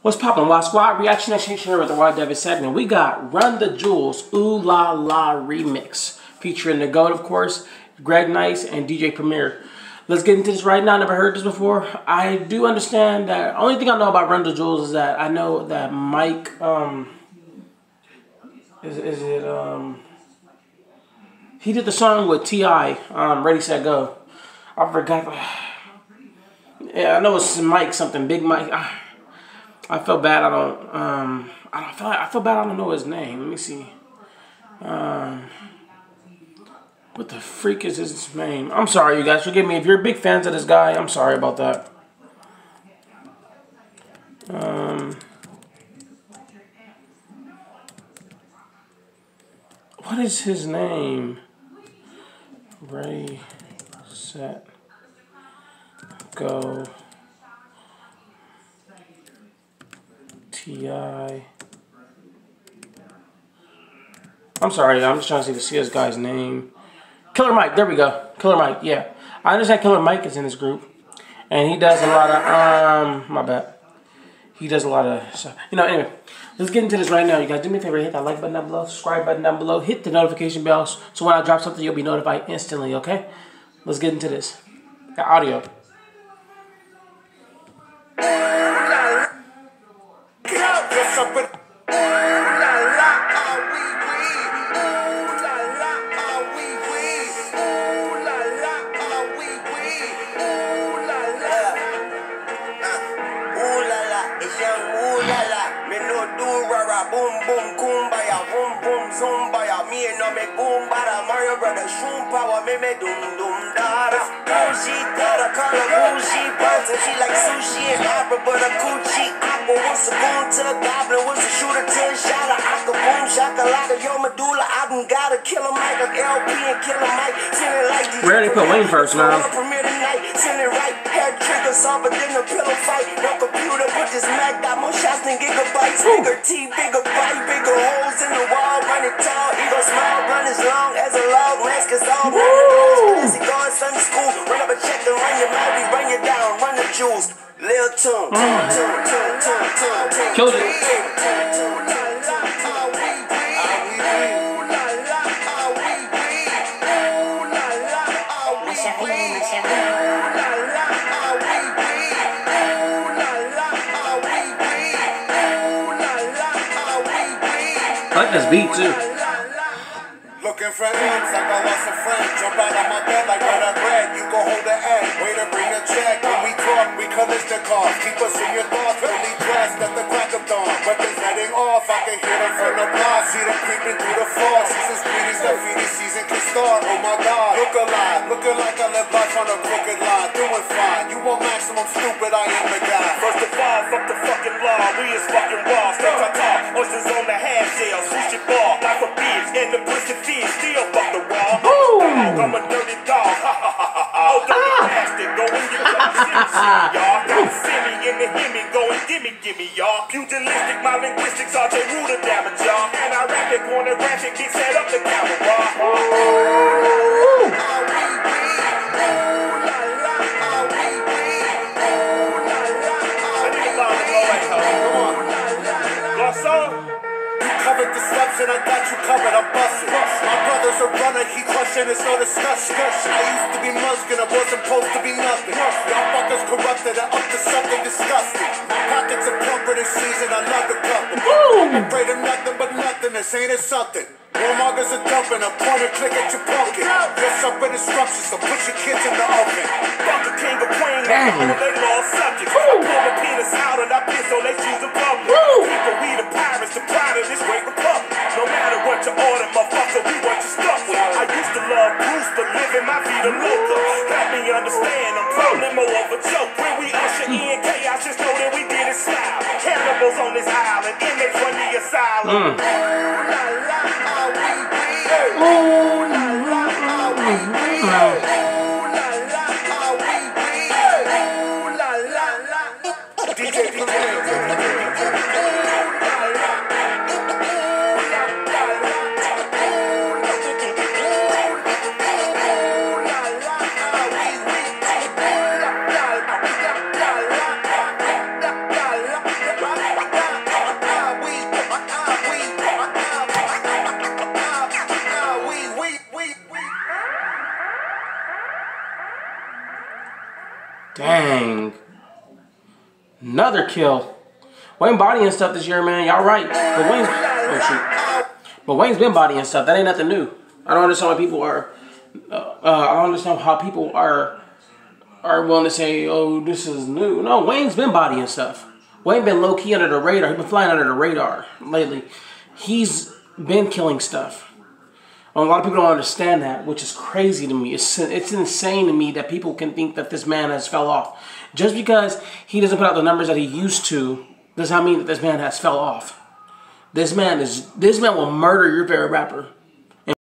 What's poppin', Wild Squad? Reaction Exchange here with the Wild David segment. We got Run the Jewels Ooh La La Remix featuring The GOAT, of course, Greg Nice, and DJ Premier. Let's get into this right now. Never heard this before. I do understand that. Only thing I know about Run the Jewels is that I know that Mike, he did the song with T.I., Ready, Set, Go. I forgot. Yeah, I know it's Mike something, Big Mike. I feel bad. I feel bad. I don't know his name. Let me see. What the freak is his name? I'm sorry, you guys. Forgive me if you're big fans of this guy. I'm sorry about that. What is his name? Ready, set, go. T.I. I'm sorry, I'm just trying to see this guy's name. Killer Mike, there we go. Killer Mike, yeah. I understand Killer Mike is in this group. And he does a lot of, my bad. He does a lot of stuff. You know, anyway, let's get into this right now. You guys do me a favor, hit that like button down below, subscribe button down below, hit the notification bell, so when I drop something, you'll be notified instantly, okay? Let's get into this. Got audio. Boom boom kumbaya, boom boom zumbaya. Me no me kumbara, Mario Brothers, shoom power, me dum dum dada. Bougie dada, color bougie buns, and she like sushi and opera, but a coochie aqua. What's a goon to the goblin? What's a shooter 10 shot? Aqua boom shakalaka, yo medulla. I done gotta kill him like an LP and kill him Mike. Feeling like these. Where did they put Wayne first, man? Sending right, hair trigger soft, but then the pillow fight. No computer, but this Mac got more shots than gigabytes. Bigger T, bigger bite, bigger holes in the wall. Running tall, ego small, run as long as a log. Mask is on, classy going Sunday school. Run up a check and run your mouth, run you down, run the jewels. Lil Tune, Killed it. I like this beat too. Looking for ends like I lost a friend. Jump out of my bed like when I read. You go hold the egg. Way to bring the check. When we talk, we collision cars. Keep us in your thoughts. Fully dressed at the crack of dawn. Weapons heading off. I can hear them from the block. See them creeping through the fog. Season's greetings. The feeding season can start. Oh my God. Look alive. Looking like I live life on a crooked line. Doing fine. You want maximum stupid. I am the guy. First of all, fuck the fucking law. We is fucking raw. Stay talk. Oysters on the half shell. Sushi bar. Life of beers. And the pussy fish. Still fuck the wall. I'm a dirty dog. Oh, dirty bastard. Go and get your shit, y'all. Don't see me in the hemi. Go and gimme, y'all. Pugilistic, my linguistics are Ruder damage, y'all. And I rap it, pornographic, get set up the camera. Covered the steps and I got you covered, I'm busting. My brother's a runner, he crushing, it's no discussion. I used to be muskin', I wasn't supposed to be nothing. Y'all fuckers corrupted, I'm up to something disgusting. My pockets are plumper this season, I love the couple. I'm afraid of nothing but nothing, this ain't it something. Warmongers are dumping, a point and click at your pumpkin. Yes, up in instructions, so put your kids in the oven. Fuck the king or queen, all of they lost subjects. I pull the penis out and I piss on they shoes in public. People, we the pirates, the pride of this great republic. No matter what you order, motherfucker, we what you stuck with. I used to love Bruce, but living my vida loca. Help me understand, I'm probably more of a joke. When we usher in chaos, just know that we did it style. Cannibals on this island, inmates run the asylum. Dang. Another kill. Wayne bodying stuff this year, man. Y'all right. But Wayne's... Oh, shoot. But Wayne's been bodying stuff. That ain't nothing new. I don't understand why people are... I don't understand how people are willing to say, oh, this is new. No, Wayne's been bodying stuff. Wayne been low-key under the radar. He's been flying under the radar lately. He's been killing stuff. A lot of people don't understand that, which is crazy to me. It's insane to me that people can think that this man has fell off. Just because he doesn't put out the numbers that he used to, does not mean that this man has fell off. This man will murder your favorite rapper.